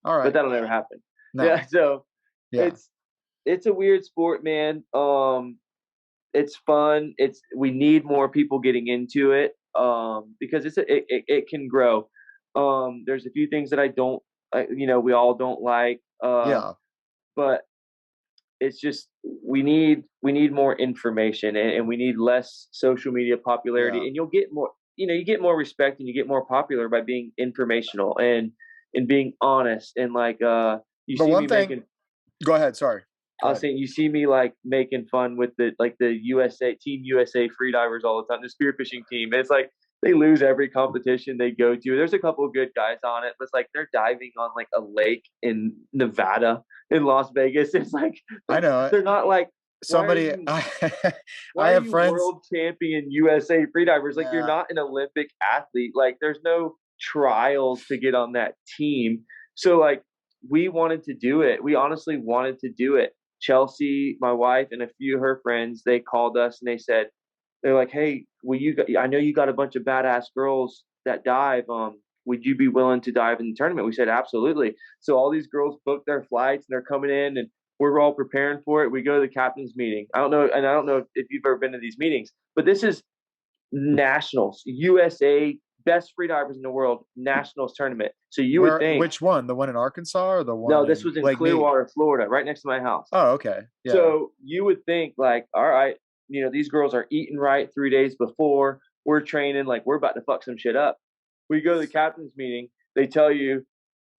All but right. that'll never happen. No. Yeah, so Yeah. it's a weird sport, man. It's fun. We need more people getting into it, because it can grow. There's a few things that I don't, we all don't like, Yeah. but it's just we need more information, and we need less social media popularity, Yeah. and you'll get more. You get more respect and you get more popular by being informational and being honest and like you But see one me thing, making go ahead. Sorry. Go I was ahead. saying, you see me like making fun with the USA Team USA freedivers all the time, the spearfishing team. And it's like they lose every competition they go to. There's a couple of good guys on it, but it's like they're diving on like a lake in Nevada, in Las Vegas. It's like I know it. they're not like, why are Somebody, you I why are have you friends. world champion USA freedivers? Like, you're Yeah. not an Olympic athlete. Like, there's no trials to get on that team. So like we wanted to do it. We honestly wanted to do it. Chelsea, my wife, and a few of her friends, they called us and they're like, "Hey, I know you got a bunch of badass girls that dive. Would you be willing to dive in the tournament?" We said, "Absolutely." So all these girls booked their flights and they're coming in, and we're all preparing for it. We go to the captain's meeting. I don't know if you've ever been to these meetings, but this is nationals, USA, best freedivers in the world, nationals tournament. So you would Where? think, Which one? The one in Arkansas or the one no, this in was in Lake Mead? Clearwater, Florida, right next to my house. Oh, okay. Yeah. So you would think like, all right, these girls are eating right 3 days before. We're training, like we're about to fuck some shit up. We go to the captain's meeting. They tell you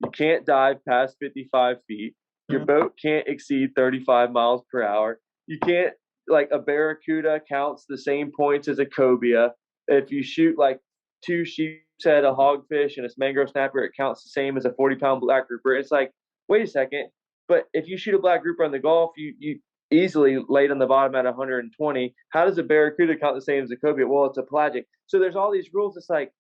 you can't dive past 55 feet. Your Mhm. boat can't exceed 35 miles per hour. You can't, like, a barracuda counts the same points as a cobia. If you shoot like two sheep's head, a hogfish, and a mangrove snapper, it counts the same as a 40-pound black grouper. It's like, wait a second. But if you shoot a black grouper on the Gulf, you easily laid on the bottom at 120. How does a barracuda count the same as a cobia? Well, it's a pelagic. So there's all these rules. It's like,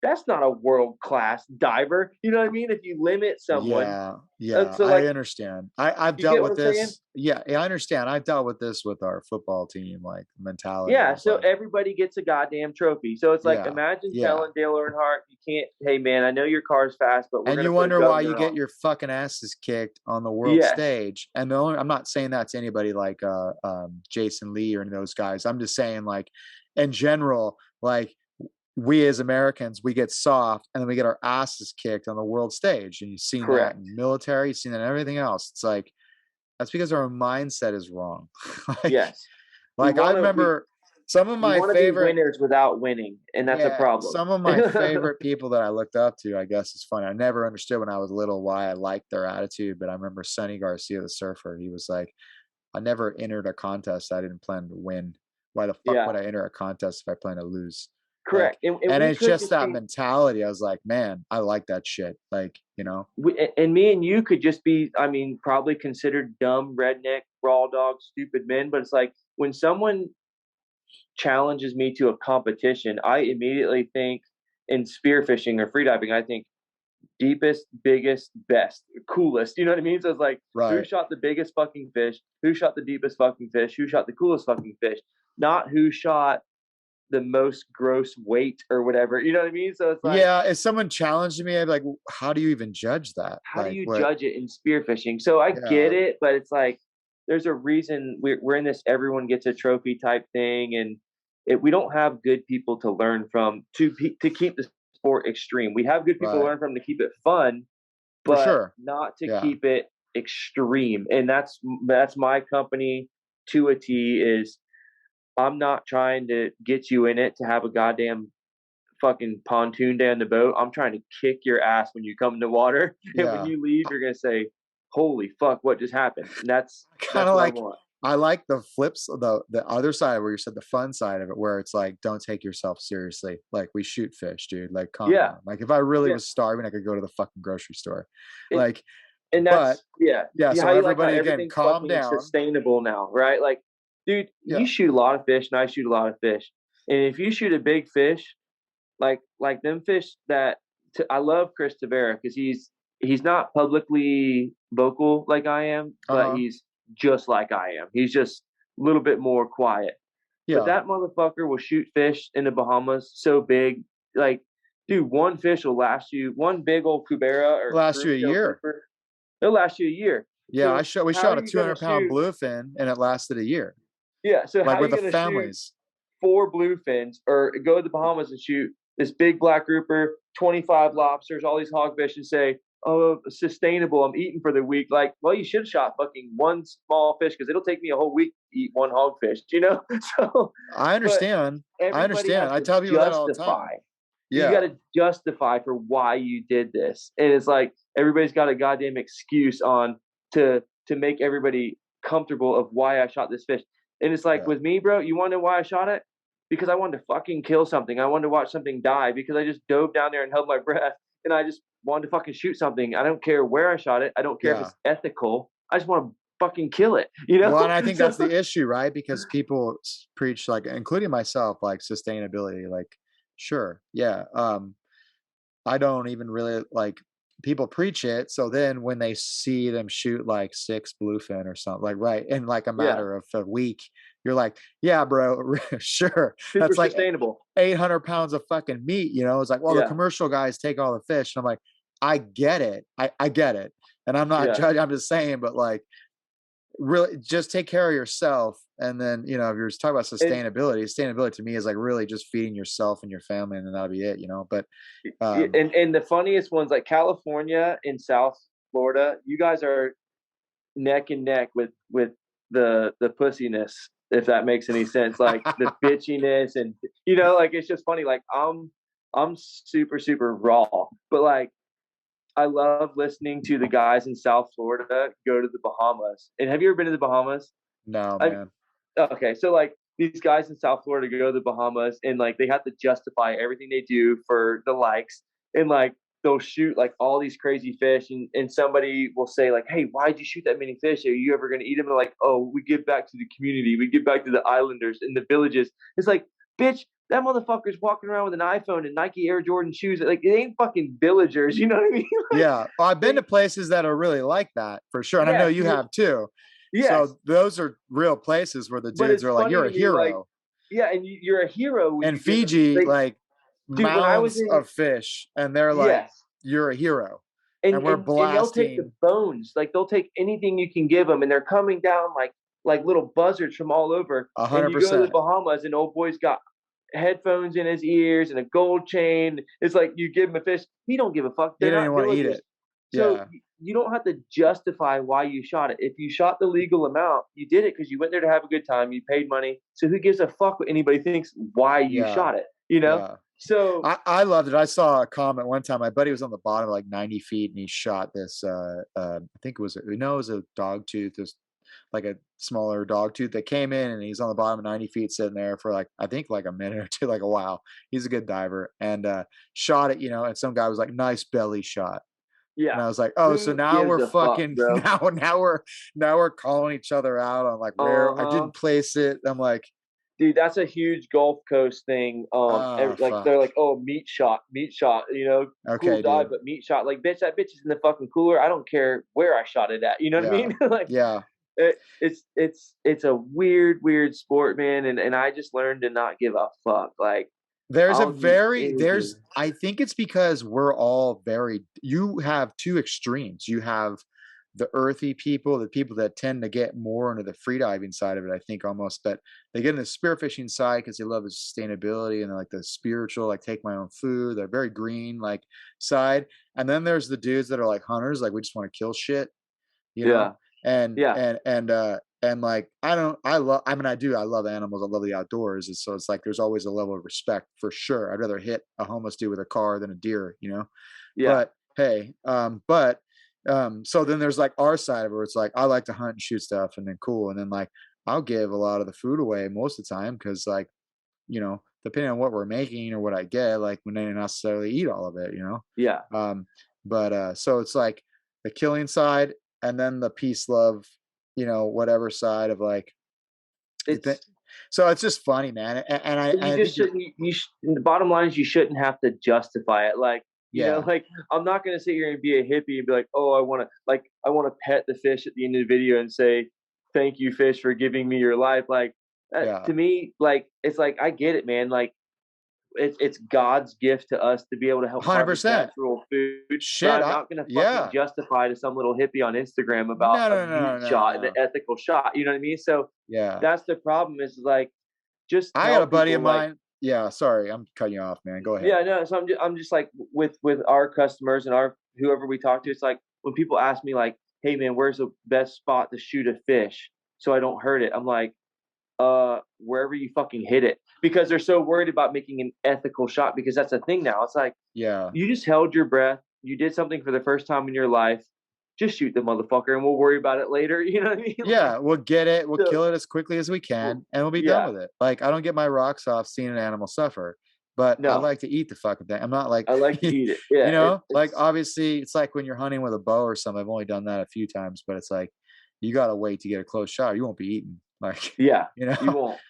that's not a world class diver. You know what I mean? If you limit someone, Yeah, yeah, so I like, understand. I've you dealt get what with I'm saying? this. Yeah, yeah, I understand. I've dealt with this with our football team, like mentality Yeah. of So like, everybody gets a goddamn trophy. So it's like, yeah, imagine yeah. telling Dale Earnhardt, you can't. Hey man, I know your car's fast, but we're And gonna you put a wonder why you governor get on. your fucking asses kicked on the world Yes. stage. And the only, I'm not saying that to anybody like Jason Lee or any of those guys. I'm just saying like in general, like we as Americans, we get soft and then we get our asses kicked on the world stage. And you've seen that Correct. in military, you've seen that in everything else. It's like that's because our mindset is wrong. like, Yes. We like I want to. remember some of We my want to be favorite, winners without winning, and that's a yeah, problem. some of my favorite people that I looked up to, I guess it's funny. I never understood when I was little why I liked their attitude, but I remember Sonny Garcia, the surfer. He was like, I never entered a contest I didn't plan to win. Why the fuck Yeah. would I enter a contest if I plan to lose? Like, Correct. And and we it's could just just that be mentality. I was like, man, I like that shit. Like, and me and you could just be, I mean, probably considered dumb, redneck, raw dog, stupid men. But it's like when someone challenges me to a competition, I immediately think in spearfishing or freediving, I think deepest, biggest, best, coolest. You know what I mean? So it's like, who right. shot the biggest fucking fish? Who shot the deepest fucking fish? Who shot the coolest fucking fish? Not who shot the most gross weight or whatever. You know what I mean? So it's like, Yeah. If someone challenged me, I'd be like, how do you even judge that? how do Like, you what? judge it in spearfishing? So I get Yeah. it, but it's like there's a reason we're in this everyone gets a trophy type thing, and we don't have good people to learn from to keep the sport extreme. We have good people to Right. learn from to keep it fun, For but sure. not to Yeah. keep it extreme. And that's my company to a T. Is I'm not trying to get you in it to have a goddamn fucking pontoon day on the boat. I'm trying to kick your ass when you come in the water, and when Yeah. you leave, you're gonna say, "Holy fuck, what just happened?" And Kind that's of what I like want. I like the flips, the other side where you said the fun side of it, where it's like, don't take yourself seriously. Like we shoot fish, dude. Like calm Yeah, down. Like if I really yeah, was starving, I could go to the fucking grocery store. and Like, and but that's yeah. yeah. Yeah, So how you like how everybody again, everything's calm fucking down. sustainable now, right? Like, dude, you Yeah. shoot a lot of fish, and I shoot a lot of fish. And if you shoot a big fish, like them fish that I love Chris Tavera because he's not publicly vocal like I am, Uh but huh. he's just like I am. He's just a little bit more quiet. But Yeah. that motherfucker will shoot fish in the Bahamas so big, like dude, one fish will last you, one big old cubera or Last you a broomtail year. grouper, it'll last you a year. Yeah, So we how shot are a you gonna 200-pound shoot? bluefin and it lasted a year, Yeah, so how like are with you the gonna shoot families. 4 bluefins or go to the Bahamas and shoot this big black grouper, 25 lobsters, all these hogfish, and say, "Oh, sustainable. I'm eating for the week." Like, well, you should have shot fucking one small fish because it'll take me a whole week to eat one hogfish, you know? So, I but understand. I everybody understand. has I to tell people that all the justify. time. You Yeah. got to justify for why you did this, and it's like everybody's got a goddamn excuse on to make everybody comfortable of why I shot this fish. And it's like Yeah. with me, bro, you want to know why I shot it? Because I wanted to fucking kill something. I wanted to watch something die because I just dove down there and held my breath, and I just wanted to fucking shoot something. I don't care where I shot it. I don't care if Yeah. it's ethical. I just want to fucking kill it, you know? Well, and I think So that's the issue, right? Because people preach, like, including myself, like sustainability. Like, sure, yeah. I don't even really like people preach it. So then when they see them shoot like 6 bluefin or something, like right in like a yeah, matter of a week, you're like, yeah, bro, sure. super That's like sustainable. 800 pounds of fucking meat. It's like, well, the Yeah, commercial guys take all the fish. And I'm like, I get it. I get it. And I'm not yeah. judging. I'm just saying, but like, really just take care of yourself. And then, if you're just talking about And sustainability to me is like really just feeding yourself and your family, and then that'll be it. But yeah, um and the funniest ones like California and South Florida, you guys are neck and neck with the pussiness, if that makes any sense. Like the bitchiness and like it's just funny. Like I'm super super raw, but like I love listening to the guys in South Florida go to the Bahamas. And have you ever been to the Bahamas? no, I man. Okay, so like these guys in South Florida go to the Bahamas and like they have to justify everything they do for the likes, and like they'll shoot like all these crazy fish, and somebody will say like, "Hey, why'd you shoot that many fish? Are you ever gonna eat them?" And they're like, "Oh, we give back to the community, we give back to the islanders in the villages." It's like, bitch, that motherfucker's walking around with an iPhone and Nike Air Jordan shoes. Like it ain't fucking villagers, you know what I mean? Like Yeah. Well, I've been they, to places that are really like that for sure. And I know yes, you have too. yes, So those are real places where the but dudes it's are like, funny you're to a me, like, hero. yeah, and you're a hero when And you give them. Fiji, They, like dude, when I was mounds in, of fish. And they're like, yes, you're a hero. and And we're and they'll take the blasting bones, like they'll take anything you can give them, and they're coming down like little buzzards from all over. And you go to the 100%. Bahamas, and old boy's got headphones in his ears and a gold chain. It's like you give him a fish, he don't give a fuck. He They're didn't even not want to eat villagers. it. So Yeah. you don't have to justify why you shot it. If you shot the legal amount, you did it because you went there to have a good time. You paid money. So who gives a fuck what anybody thinks why you Yeah. shot it? You know. Yeah. So I loved it. I saw a comment one time. My buddy was on the bottom of like 90 feet and he shot this I think it was a dog tooth, this like a smaller dog tooth that came in, and he's on the bottom of 90 feet sitting there for like I think like a minute or two, like a while. He's a good diver and shot it, and some guy was like, nice belly shot. And yeah, I was like, oh, so who now gives we're a fuck, fucking bro? now we're calling each other out on like Uh where I huh. didn't place it. I'm like, Dude, that's a huge Gulf Coast thing. oh Like they're fuck. like, oh, meat shot. Cool Okay, dive, dude. but meat shot. Like, bitch, that bitch is in the fucking cooler. I don't care where I shot it at. You know what I Yeah. mean? Like, Yeah. it's a weird sport, man. And I just learned to not give a fuck. Like, I'll do anything. I think it's because we're all you have two extremes. You have the earthy people, the people that tend to get more into the freediving side of it, I think almost, but they get into the spearfishing side because they love the sustainability and like the spiritual, like take my own food, they're very green, like side. And then there's the dudes that are like hunters, like we just want to kill shit, you know? Yeah, And yeah, and like I love animals, I love the outdoors. And so it's like there's always a level of respect for sure. I'd rather hit a homeless dude with a car than a deer. yeah. But hey, so then there's like our side of it where it's like I like to hunt and shoot stuff and then cool. And then like I'll give a lot of the food away most of the time because like, depending on what we're making or what I get, like we may not necessarily eat all of it. Yeah. Um, but so it's like the killing side and then the peace, love, whatever side of like you think. It's So it's just funny, man. And But you I just think you're, shouldn't. The bottom line is you shouldn't have to justify it. Like yeah, like I'm not gonna sit here and be a hippie and be like, oh, I want to pet the fish at the end of the video and say, thank you, fish, for giving me your life. Like yeah, to me, like it's like I get it, man. Like it's God's gift to us to be able to help harvest 100%. natural food, but Shit, I'm not gonna fucking yeah. justify to some little hippie on Instagram about No, a no, meat no, no, shot and an no. ethical shot, you know what I mean? So, Yeah. that's the problem is, like, just I got tell a buddy of people, like mine. Yeah, sorry, I'm cutting you off, man. Go ahead. yeah, no, so I'm just like, with our customers and our whoever we talk to, it's like, when people ask me, like, "Hey, man, where's the best spot to shoot a fish so I don't hurt it?" I'm like, wherever you fucking hit it," because they're so worried about making an ethical shot because that's the thing now. It's like, Yeah. you just held your breath, you did something for the first time in your life, just shoot the motherfucker and we'll worry about it later, you know what I mean? Like, Yeah, we'll get it, we'll so kill it as quickly as we well, can, and we'll be done yeah, with it. Like, I don't get my rocks off seeing an animal suffer, but I no, like to eat the fucking thing. I'm not like, I like to you eat it. Yeah, like, it's obviously, it's like when you're hunting with a bow or something, I've only done that a few times, but it's like, you gotta wait to get a close shot, or you won't be eaten, like, yeah, you know? you won't.